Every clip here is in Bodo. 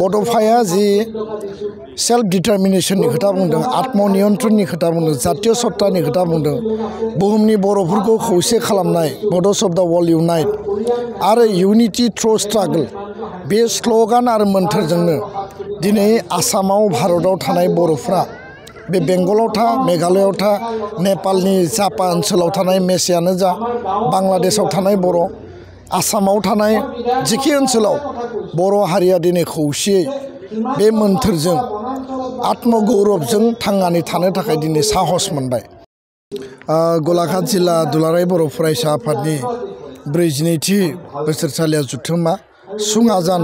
बड'फाया जि सेल्फ डिटारमिनेशननि खोथा बुंदों, आत्मनियन्त्रणनि खोथा बुंदों, जातीय सत्तानि खोथा बुंदों, बुहुमनि बर'फोरखौ खौसे खालामनाय, बड'स अफ द वर्ल्ड इउनाइट आरो इउनिटि थ्रु स्ट्रागल, बे स्ल'गान आरो मोन्थोरजोंनो दिनै आसामाव भारताव थानाय बर'फ्रा बे बेंगलाव था, मेघालयआव था, नेपालनि जापा ओनसोलाव थानाय मेसेयानो जा, बांलादेशआव थानाय बर', आसामाव थानाय जिखि ओनसोलाव बर' हारिया दिनै खौसेयै बे मोन्थोरजों आत्मगौरबजों थांनानै थानो थाखाय दिनै साहस मोनबाय। गलाघाट जिल्ला दुलाराय बर' फरायसा आफादनि 42थि बोसोरसालिया जुथुम्मा सुङाजान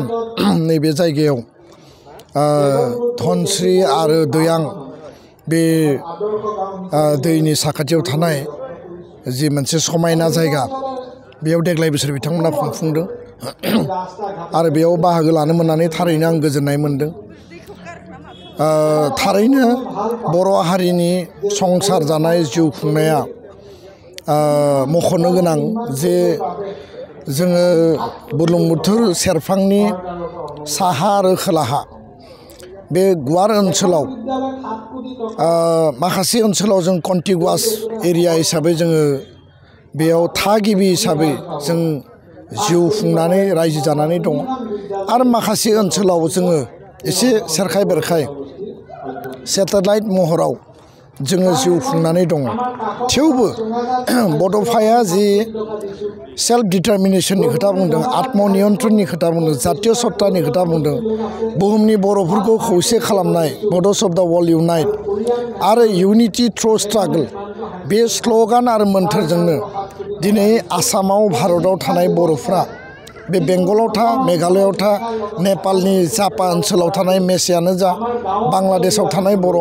नैबे जायगायाव धनस्रि आरो दैयां बे दैनि साखाथियाव थानाय जि मोनसे समायना जायगा, बेयाव देग्लाय बोसोर बिथांमोना खुंफुंदों आरो बेयाव बाहागो लानो मोननानै थारैनो आं गोजोननाय मोनदों। थारैनो बर' हारिनि संसार जानाय जिउ खुंनाया मख'नो गोनां जे जोङो बुरलुंबुथुर सेरफांनि साहा आरो खोलाहा बे गुवार ओनसोलाव माखासे ओनसोलाव जों कन्टिगुवास एरिया हिसाबै जोङो बेयाव थागिबि हिसाबै जों जिउ खुंनानै रायजो जानानै दङ आरो माखासे ओनसोलाव जोङो एसे सेरखाय बेरखाय सेटेलाइट महराव जोङो जिउ खुंनानै दङ। थेवबो बड'फाया जि सेल्फ डिटारमिनेशननि खोथा बुंदों, आत्मनियन्त्रणनि खोथा बुंदों, जातीय सत्तानि खोथा बुंदों, बुहुमनि बर'फोरखौ खौसे खालामनाय, बड'स अफ द वर्ल्ड इउनाइट आरो इउनिटि थ्रु स्ट्रागल, बे स्ल'गान आरो मोन्थोरजोंनो दिनै आसामाव भारताव थानाय बर'फ्रा बे बेंगलाव था, मेघालयआव था, नेपालनि जापा ओनसोलाव थानाय मेसेयानो जा, बांलादेशआव थानाय बर',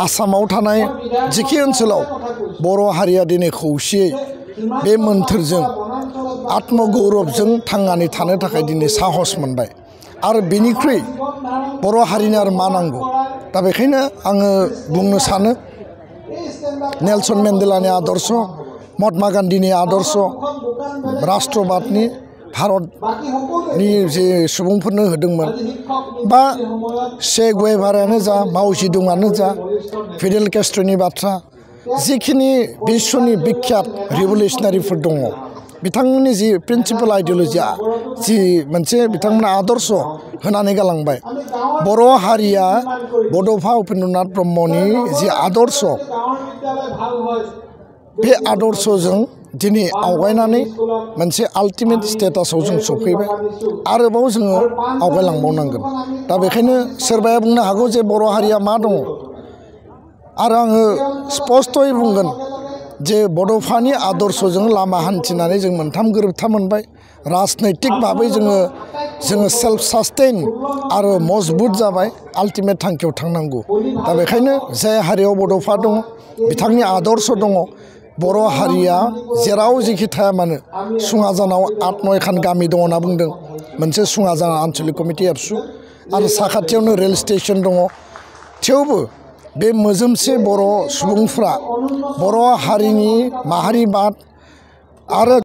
आसामाव थानाय जिखि ओनसोलाव बर' हारिया दिनै खौसेयै बे मोन्थोरजों आत्मगौरबजों थांनानै थानो थाखाय दिनै साहस मोनबाय। आरो बेनिख्रुइ बर' हारिनो आरो मा नांगौ? दा बेखायनो आङो बुंनो सानो नेलसन मेन्डेलानि आदर्श, महात्मा गान्धीनि आदर्श, राष्ट्रबादनि भारतनि जे सुबुंफोरनो होदोंमोन, बा che गुवेभारायानो जा, माव जेदुंआनो जा, फिडेल केस्ट्र'नि बाथ्रा, जिखिनि बिश्वनि बिख्यात रिभलिउसनारिफोर दङ, बिथांमोननि जि प्रिन्सिपाल आइडिय'लजिया जि मोनसे बिथांमोना आदर्श होनानै गालांबाय, बर' हारिया बड'फा उपेन्द्रनाथ ब्रह्मनि जि आदर्श, बे आदर्शजों दिनै आवगायनानै मोनसे आल्टिमेट स्टेटासाव जों सफैबाय। आरोबाव जोङो आवगायलांबावनांगोन। दा बेखायनो सोरबाया बुंनो हागौ जे बर' हारिया मा दङ, आरो आङो स्पष्टयै बुंगोन जे बड'फानि आदर्शजों लामा हान्थिनानै जों मोनथाम गोरोबथा मोनबाय। राजनैतिक भाबै जोङो सेल्फ सास्टेइन आरो मजबुत जाबाय, आल्टिमेट थांखियाव थांनांगौ। दा बेखायनो जाय हारियाव बड'फा दङ, बिथांनि आदर्श दङ, बर' हारिया जेराव जेखि थाया मानो, सुङाजानाव 8-9 गामि दङ होनना बुंदों, मोनसे सुङाजान आन्चलिक कमिटि एबसु, आरो साखाथियावनो रेल स्टेसन दङ। थेवबो बे मोजोमसे बर' सुबुंफ्रा बर' हारिनि माहारिबाद आरो